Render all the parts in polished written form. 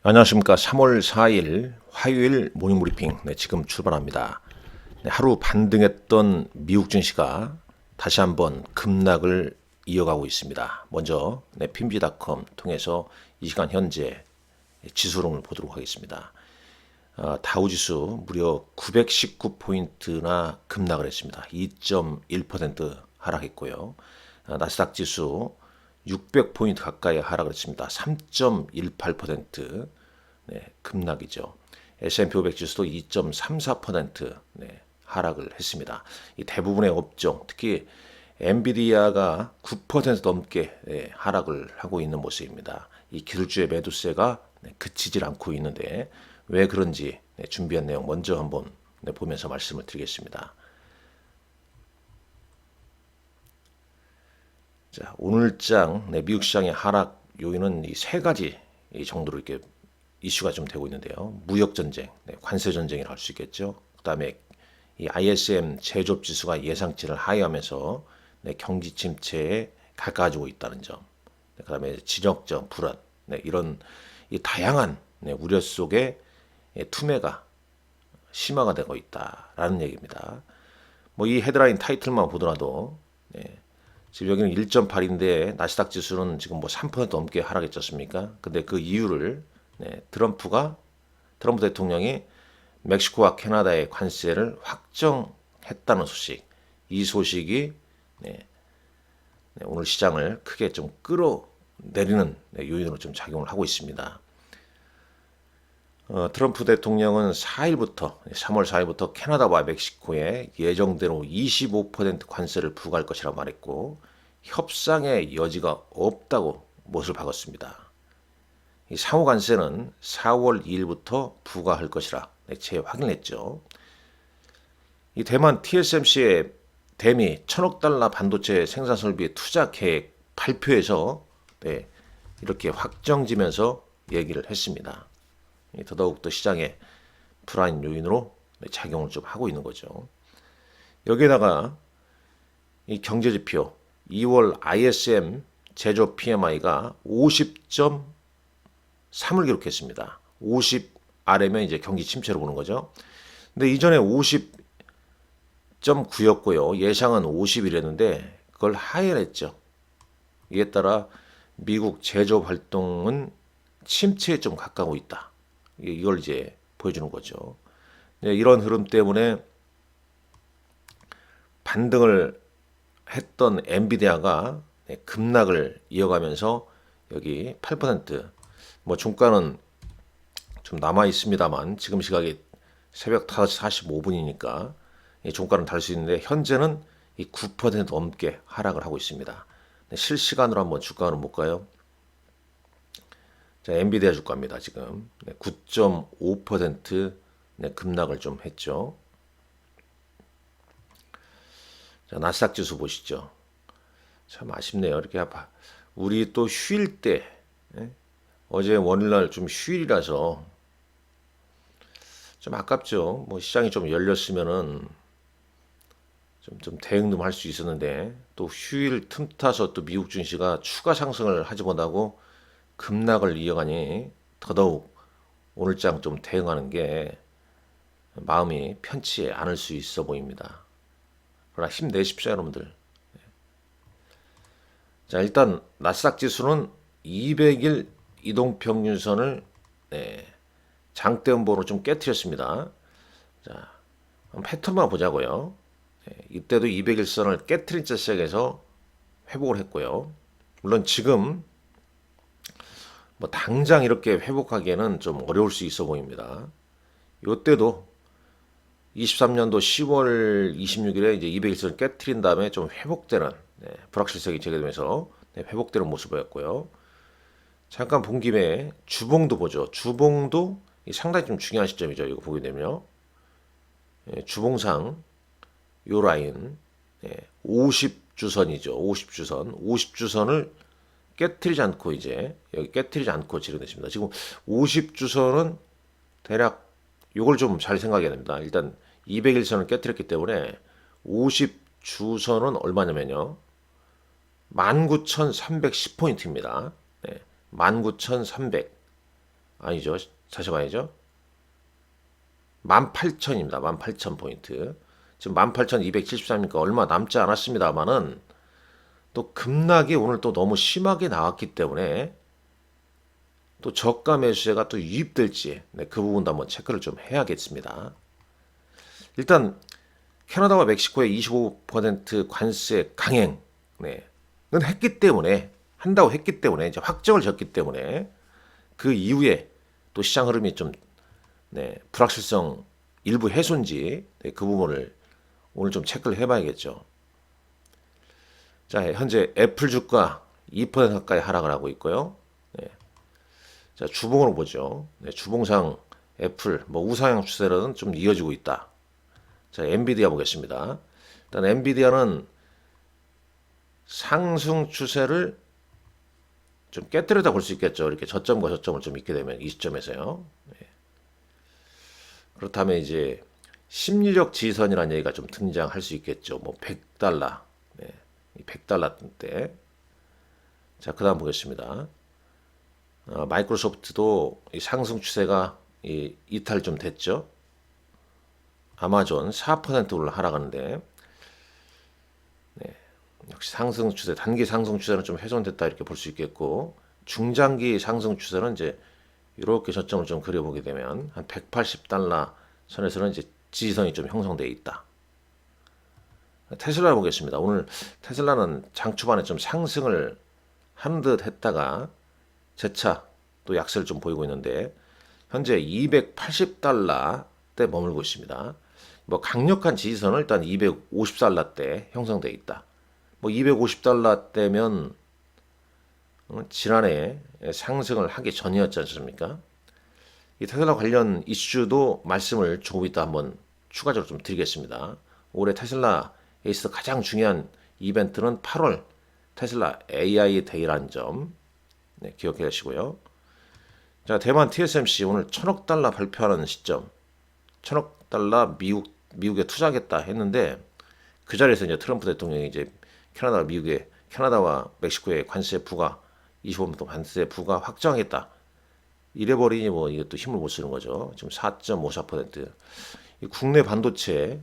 안녕하십니까. 3월 4일 화요일 모닝브리핑 지금 출발합니다. 하루 반등했던 미국 증시가 다시 한번 급락을 이어가고 있습니다. 먼저 PMG닷컴 통해서 이 시간 현재 지수를 보도록 하겠습니다. 다우지수 무려 919포인트나 급락을 했습니다. 2.1% 하락했고요. 나스닥 지수 600포인트 가까이 하락을 했습니다. 3.18% 급락이죠. S&P 500 지수도 2.34% 하락을 했습니다. 이 대부분의 업종, 특히 엔비디아가 9% 넘게 하락을 하고 있는 모습입니다. 이 기술주의 매도세가 그치질 않고 있는데 왜 그런지 준비한 내용 먼저 한번 보면서 말씀을 드리겠습니다. 자, 오늘장 미국 시장의 하락 요인은 이 세 가지 정도로 이렇게 이슈가 좀 되고 있는데요. 무역 전쟁, 관세 전쟁이라고 할 수 있겠죠. 그다음에 이 ISM 제조업 지수가 예상치를 하회하면서 경기 침체에 가까워지고 있다는 점. 그다음에 진영적 불안, 이런 이 다양한 우려 속에 투매가 심화가 되고 있다라는 얘기입니다. 뭐 이 헤드라인 타이틀만 보더라도 지금 여기는 1.8인데 나스닥 지수는 지금 뭐 3% 넘게 하락했지 않습니까? 근데 그 이유를 트럼프 대통령이 멕시코와 캐나다의 관세를 확정했다는 소식. 이 소식이 오늘 시장을 크게 좀 끌어내리는 요인으로 좀 작용을 하고 있습니다. 트럼프 대통령은 3월 4일부터 캐나다와 멕시코에 예정대로 25% 관세를 부과할 것이라고 말했고 협상의 여지가 없다고 못을 박았습니다. 이 상호 관세는 4월 2일부터 부과할 것이라 재확인했죠. 이 대만 TSMC의 대미 1,000억 달러 반도체 생산 설비 투자 계획 발표에서 이렇게 확정지면서 얘기를 했습니다. 더더욱 시장의 불안 요인으로 작용을 좀 하고 있는 거죠. 여기에다가 이 경제지표 2월 ISM 제조 PMI가 50.3을 기록했습니다. 50 아래면 이제 경기 침체로 보는 거죠. 근데 이전에 50.9였고요. 예상은 50이랬는데 그걸 하회를 했죠. 이에 따라 미국 제조업 활동은 침체에 좀 가까워 있다. 이걸 이제 보여주는 거죠. 이런 흐름 때문에 반등을 했던 엔비디아가 급락을 이어가면서 여기 8%뭐 종가는 좀 남아 있습니다만 지금 시각이 새벽 5시 45분이니까 종가는 달 수 있는데 현재는 이 9% 넘게 하락을 하고 있습니다. 실시간으로 한번 주가를 볼까요? 자, 엔비디아 주가입니다. 지금 9.5% 급락을 좀 했죠. 자, 나스닥 지수 보시죠. 참 아쉽네요. 이렇게 우리 또 휴일 때 어제 원일날 좀 휴일이라서 좀 아깝죠. 뭐 시장이 좀 열렸으면은 좀 대응 좀 할 수 있었는데 또 휴일 틈타서 또 미국 증시가 추가 상승을 하지 못하고 급락을 이어가니 더더욱 오늘장 좀 대응하는 게 마음이 편치 않을 수 있어 보입니다. 그러나 힘내십시오, 여러분들. 자, 일단 나스닥 지수는 200일 이동평균선을 장대음보로 좀 깨트렸습니다. 자, 한번 패턴만 보자고요. 이때도 200일선을 깨트린 채 시작해서 회복을 했고요. 물론 지금 뭐 당장 이렇게 회복하기에는 좀 어려울 수 있어 보입니다. 이때도 23년도 10월 26일에 이제 200일선을 깨트린 다음에 좀 회복되는 불확실성이 제기되면서 회복되는 모습을 보였고요. 잠깐 본 김에 주봉도 보죠. 주봉도 상당히 좀 중요한 시점이죠. 이거 보게 되면요. 주봉상 요 라인 50주선이죠. 50주선. 50주선을 깨트리지 않고 이제 여기 깨트리지 않고 진행됐습니다. 지금 50주선은 대략 요걸 좀 잘 생각해야 됩니다. 일단 200일선을 깨트렸기 때문에 50주선은 얼마냐면요. 19,310포인트입니다. 19,300. 아니죠. 다시 봐야죠. 18,000입니다. 18,000포인트. 지금 18,273이니까 얼마 남지 않았습니다만은 또 급락이 오늘 또 너무 심하게 나왔기 때문에 또 저가 매수세가 또 유입될지 네, 그 부분도 한번 체크를 좀 해야겠습니다. 일단 캐나다와 멕시코의 25% 관세 강행 네, 는 했기 때문에 한다고 했기 때문에 이제 확정을 졌기 때문에 그 이후에 또 시장 흐름이 좀 네, 불확실성 일부 해소인지 네, 그 부분을 오늘 좀 체크를 해봐야겠죠. 자, 현재 애플 주가 2% 가까이 하락을 하고 있고요. 네. 자, 주봉으로 보죠. 네, 주봉상 애플 뭐 우상향 추세로는 좀 이어지고 있다. 자, 엔비디아 보겠습니다. 일단 엔비디아는 상승 추세를 좀 깨뜨리다 볼 수 있겠죠. 이렇게 저점과 저점을 좀 있게 되면 이 시점에서요. 네. 그렇다면 이제 심리적 지선이라는 얘기가 좀 등장할 수 있겠죠. 뭐 100달러, 네, 100달러 때. 자, 그다음 보겠습니다. 마이크로소프트도 이 상승 추세가 이탈 좀 됐죠. 아마존 4% 올라 하락하는데 네, 역시 상승 추세, 단기 상승 추세는 좀 훼손됐다 이렇게 볼 수 있겠고 중장기 상승 추세는 이제 이렇게 저점을 좀 그려보게 되면 한 180달러 선에서는 이제 지지선이 좀 형성되어 있다. 테슬라 보겠습니다. 오늘 테슬라는 장 초반에 좀 상승을 한 듯 했다가 재차 또 약세를 좀 보이고 있는데 현재 280달러 대 머물고 있습니다. 뭐 강력한 지지선은 일단 250달러 대 형성되어 있다. 뭐 250달러 대면 지난해 상승을 하기 전이었지 않습니까? 이 테슬라 관련 이슈도 말씀을 조금 이따 한번 추가적으로 좀 드리겠습니다. 올해 테슬라에 있어서 가장 중요한 이벤트는 8월 테슬라 AI 데이라는 점 네, 기억해 주시고요. 자, 대만 TSMC 오늘 1,000억 달러 발표하는 시점, 1,000억 달러 미국에 투자하겠다 했는데 그 자리에서 이제 트럼프 대통령이 이제 캐나다와 멕시코의 관세 부과 25% 관세 부과 확정하겠다. 이래버리니 뭐 이게 또 힘을 못 쓰는 거죠. 지금 4.54%. 국내 반도체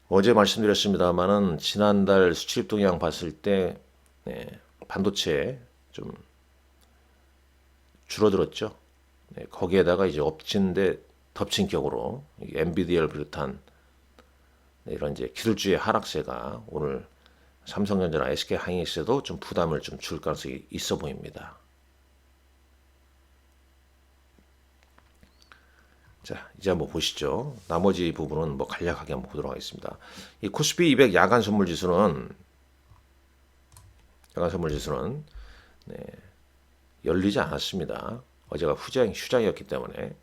어제 말씀드렸습니다만은 지난달 수출입 동향 봤을 때 네, 반도체 좀 줄어들었죠. 네, 거기에다가 이제 덮친 격으로 엔비디아를 비롯한 네, 이런 이제 기술주의 하락세가 오늘 삼성전자나 SK 하이닉스에도 좀 부담을 좀 줄 가능성이 있어 보입니다. 자, 이제 한번 보시죠. 나머지 부분은 뭐 간략하게 한번 보도록 하겠습니다. 이 코스피 200 야간 선물 지수는 네, 열리지 않았습니다. 어제가 휴장이었기 때문에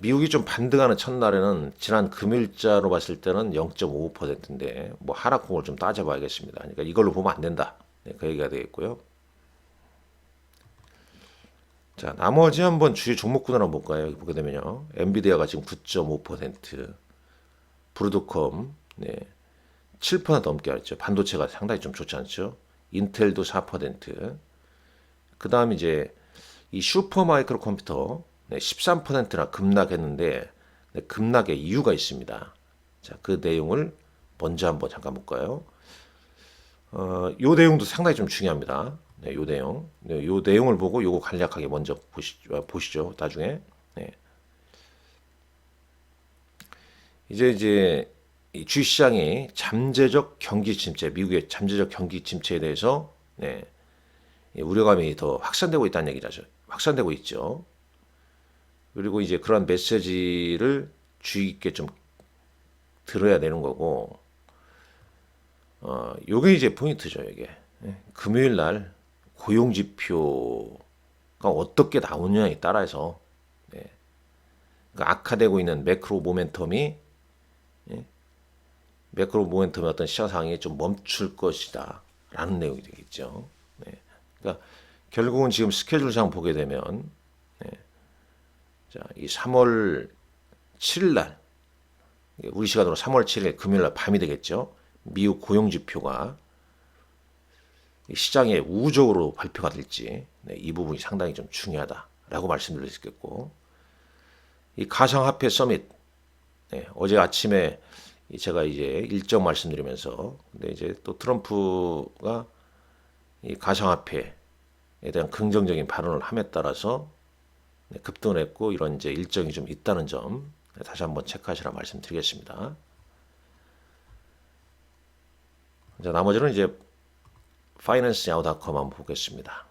미국이 좀 반등하는 첫날에는 지난 금일자로 봤을 때는 0.55%인데 뭐 하락폭을 좀 따져봐야겠습니다. 그러니까 이걸로 보면 안 된다. 네, 그 얘기가 되겠고요. 자, 나머지 한번 주요 종목군을 한번 볼까요? 여기 보게 되면요. 엔비디아가 지금 9.5%, 브루드컴 네, 7% 넘게 했죠. 반도체가 상당히 좀 좋지 않죠. 인텔도 4%. 그다음 이제 이 슈퍼마이크로 컴퓨터 네, 13%나 급락했는데 네, 급락의 이유가 있습니다. 자, 그 내용을 먼저 한번 잠깐 볼까요? 요 내용도 상당히 좀 중요합니다. 네, 요 내용. 네, 요 내용을 보고 요거 간략하게 먼저 보시죠. 나중에. 네. 이제 이 주식시장이 잠재적 경기 침체, 미국의 잠재적 경기 침체에 대해서 네, 우려감이 더 확산되고 있다는 얘기죠. 확산되고 있죠. 그리고 이제 그런 메시지를 주의 깊게 좀 들어야 되는 거고, 요게 이제 포인트죠, 이게. 금요일 날 고용 지표가 어떻게 나오느냐에 따라서, 그러니까 악화되고 있는 매크로 모멘텀이 어떤 시장 상황이 좀 멈출 것이다. 라는 내용이 되겠죠. 그러니까 결국은 지금 스케줄상 보게 되면, 자, 이 3월 7일 날, 우리 시간으로 3월 7일 금요일 날 밤이 되겠죠. 미국 고용 지표가 시장에 우호적으로 발표가 될지 이 부분이 상당히 좀 중요하다. 라고 말씀드릴 수 있겠고, 이 가상화폐 서밋, 어제 아침에 제가 이제 일정 말씀드리면서, 근데 이제 또 트럼프가 이 가상화폐에 대한 긍정적인 발언을 함에 따라서 급등을 했고, 이런 이제 일정이 좀 있다는 점 다시 한번 체크하시라 말씀드리겠습니다. 자, 나머지는 이제 financenow.com 한번 보겠습니다.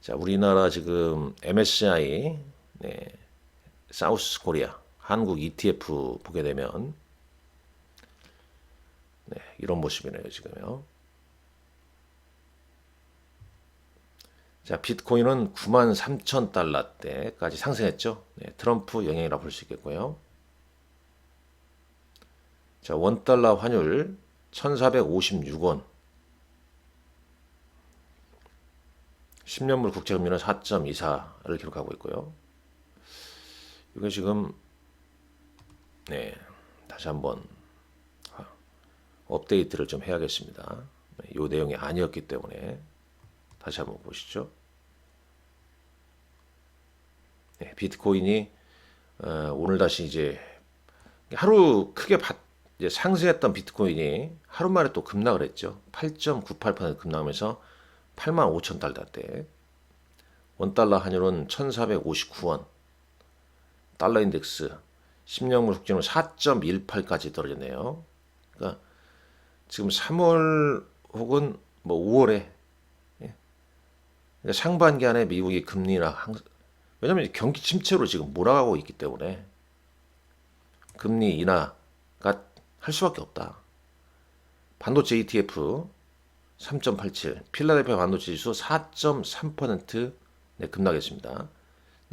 자, 우리나라 지금 MSCI 사우스 코리아 한국 ETF 보게 되면 이런 모습이네요, 지금요. 자, 비트코인은 93,000달러대까지 상승했죠. 트럼프 영향이라 볼 수 있겠고요. 자, 원달러 환율 1,456원. 10년물 국채금리는 4.24를 기록하고 있고요. 이거 지금 다시 한번 업데이트를 좀 해야겠습니다. 이 내용이 아니었기 때문에 다시 한번 보시죠. 비트코인이 오늘 다시 이제 하루 크게 이제 상승했던 비트코인이 하루 만에 또 급락을 했죠. 8.98% 급락하면서 85,000달러대. 원달러 환율은 1,459원. 달러 인덱스 10년물 국채는 4.18까지 떨어졌네요. 그러니까 지금 3월 혹은 뭐 5월에 그러니까 상반기안에 미국이 금리나 왜냐하면 경기 침체로 지금 몰아가고 있기 때문에 금리 인하가 할 수밖에 없다. 반도체 ETF 3.87, 필라델피아 반도체 지수 4.3% 급락했습니다.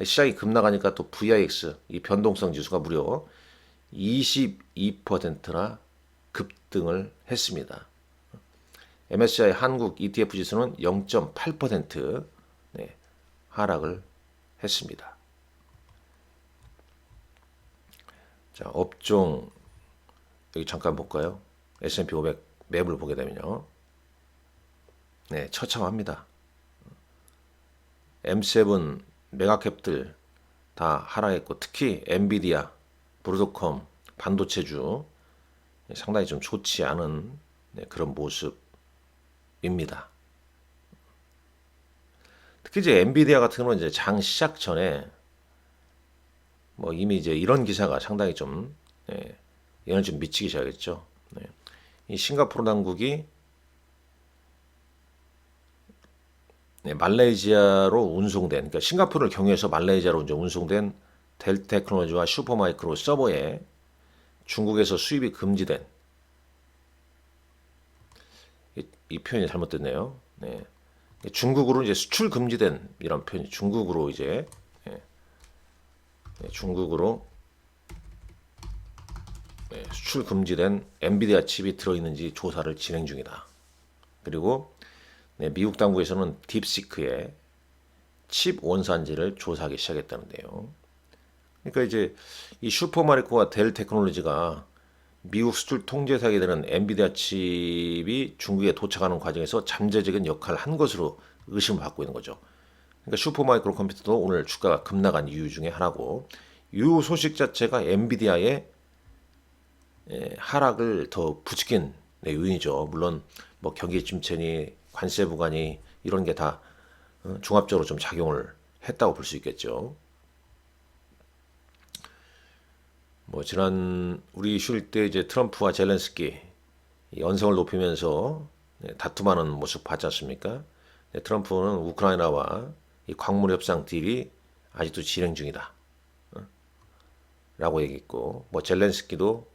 시장이 급락하니까 또 VIX 이 변동성 지수가 무려 22%나 급등을 했습니다. MSCI 한국 ETF 지수는 0.8% 하락을 했습니다. 자, 업종 여기 잠깐 볼까요? S&P 500 맵을 보게 되면요. 처참합니다. M7 메가캡들 다 하락했고 특히 엔비디아, 브로드컴, 반도체주 상당히 좀 좋지 않은 그런 모습입니다. 특히 이제 엔비디아 같은 경우는 이제 장 시작 전에 뭐 이미 이제 이런 기사가 상당히 좀 영향을 좀 미치기 시작했죠. 이 싱가포르 당국이 말레이시아로 운송된, 그러니까 싱가포르를 경유해서 말레이시아로 이제 운송된 델 테크놀로지와 슈퍼마이크로 서버에 중국에서 수입이 금지된 이 표현이 잘못됐네요. 중국으로 이제 수출 금지된 이런 표현이 중국으로 이제 중국으로 수출 금지된 엔비디아 칩이 들어있는지 조사를 진행 중이다. 그리고 미국 당국에서는 딥시크의 칩 원산지를 조사하기 시작했다는데요. 그러니까 이제 이 슈퍼마리코와 델 테크놀로지가 미국 수출 통제사에 되는 엔비디아 칩이 중국에 도착하는 과정에서 잠재적인 역할을 한 것으로 의심을 받고 있는 거죠. 그러니까 슈퍼마이크로 컴퓨터도 오늘 주가가 급락한 이유 중에 하나고, 이 소식 자체가 엔비디아의 하락을 더 부추긴 요인이죠. 물론 뭐 경기 침체니 관세 부과니 이런 게 다 종합적으로 좀 작용을 했다고 볼 수 있겠죠. 뭐 지난 우리 쉴 때 이제 트럼프와 젤렌스키 연성을 높이면서 다툼하는 모습 봤지 않습니까? 트럼프는 우크라이나와 이 광물 협상 딜이 아직도 진행 중이다. 라고 얘기했고, 뭐 젤렌스키도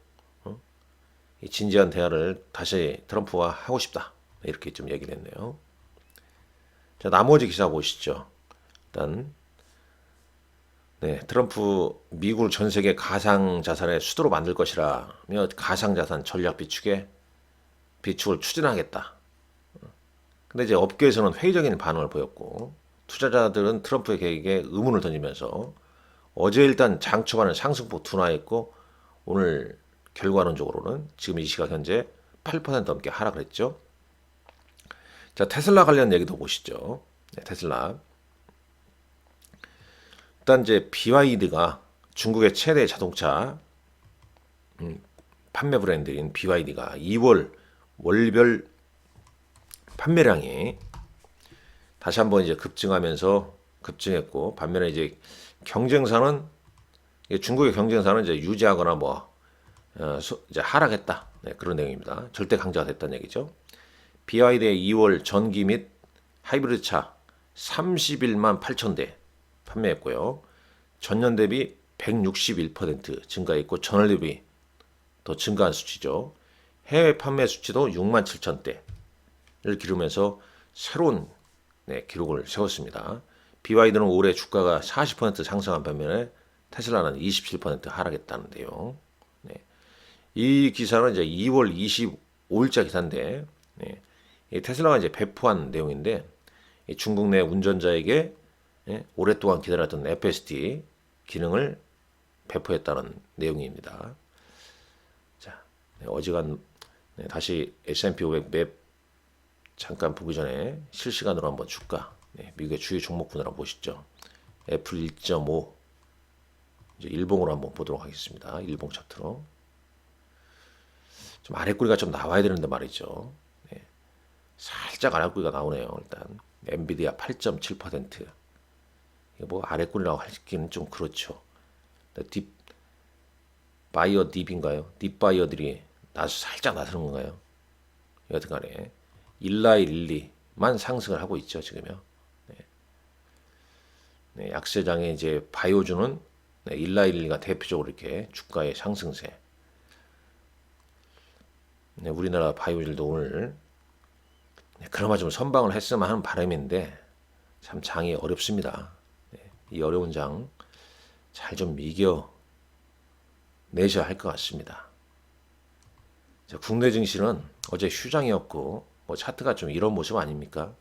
이 진지한 대화를 다시 트럼프와 하고 싶다. 이렇게 좀 얘기를 했네요. 자, 나머지 기사 보시죠. 일단 트럼프 미국을 전 세계 가상 자산의 수도로 만들 것이라며 가상 자산 전략 비축을 추진하겠다. 근데 이제 업계에서는 회의적인 반응을 보였고, 투자자들은 트럼프의 계획에 의문을 던지면서 어제 일단 장 초반에 상승폭 둔화했고, 오늘 결과론적으로는 지금 이 시각 현재 8% 넘게 하락을 했죠. 자, 테슬라 관련 얘기도 보시죠. 테슬라 일단 이제 BYD가 중국의 최대 자동차 판매 브랜드인 BYD가 2월 월별 판매량이 다시 한번 이제 급증했고, 반면에 이제 경쟁사는 중국의 경쟁사는 이제 유지하거나 이제 하락했다. 네, 그런 내용입니다. 절대 강자가 됐다는 얘기죠. BYD의 2월 전기 및 하이브리드 차 31만 8천 대 판매했고요. 전년 대비 161% 증가했고, 전월 대비 더 증가한 수치죠. 해외 판매 수치도 6만 7천 대를 기록하면서 새로운 기록을 세웠습니다. BYD는 올해 주가가 40% 상승한 반면에 테슬라는 27% 하락했다는데요. 네. 이 기사는 이제 2월 25일자 기사인데, 이 테슬라가 이제 배포한 내용인데, 중국 내 운전자에게 오랫동안 기다렸던 FSD 기능을 배포했다는 내용입니다. 자, 어지간 다시 S&P 500 맵 잠깐 보기 전에 실시간으로 한번 주가, 미국의 주요 종목분을 한번 보시죠. 애플 1.5, 이제 일봉으로 한번 보도록 하겠습니다. 일봉 차트로. 좀 아랫꼬리가 좀 나와야 되는데 말이죠. 살짝 아랫꼬리가 나오네요. 일단 엔비디아 8.7%. 이게 뭐 아랫꼬리라고 하기는 좀 그렇죠. 바이어 딥인가요? 딥바이어들이 살짝 나서는 건가요? 여튼간에 1112만 상승을 하고 있죠, 지금요. 약세장에 이제 바이오주는 1112가 대표적으로 이렇게 주가의 상승세. 우리나라 바이오주도 오늘 그나마 좀 선방을 했으면 하는 바람인데 참 장이 어렵습니다. 이 어려운 장 잘 좀 이겨 내셔야 할 것 같습니다. 국내 증시는 어제 휴장이었고 차트가 좀 이런 모습 아닙니까?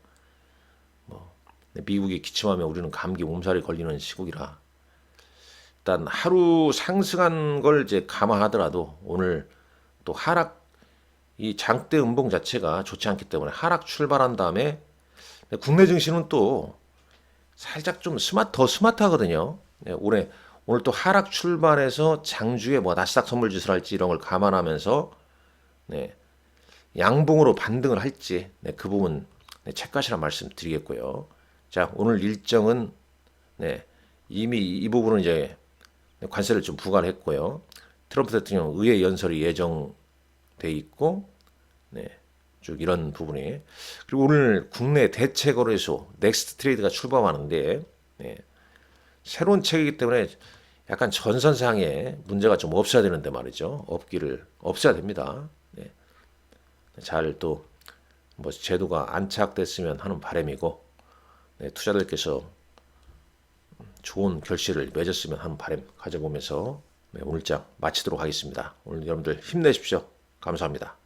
미국이 기침하면 우리는 감기 몸살이 걸리는 시국이라 일단 하루 상승한 걸 이제 감안하더라도 오늘 또 하락, 이 장대 음봉 자체가 좋지 않기 때문에 하락 출발한 다음에 국내 증시는 또 살짝 좀 더 스마트하거든요. 오늘 또 하락 출발해서 장주에 나스닥 선물지수 할지 이런 걸 감안하면서 양봉으로 반등을 할지 그 부분 체크하시라 말씀드리겠고요. 자, 오늘 일정은 이미 이 부분은 이제 관세를 좀 부과를 했고요. 트럼프 대통령 의회 연설이 예정돼 있고, 쭉 이런 부분이. 그리고 오늘 국내 대체 거래소 넥스트 트레이드가 출범하는데, 새로운 책이기 때문에 약간 전선상에 문제가 좀 없어야 되는데 말이죠. 없어야 됩니다. 잘 또 제도가 안착됐으면 하는 바람이고, 투자들께서 좋은 결실을 맺었으면 하는 바람 가져보면서 오늘 장 마치도록 하겠습니다. 오늘 여러분들 힘내십시오. 감사합니다.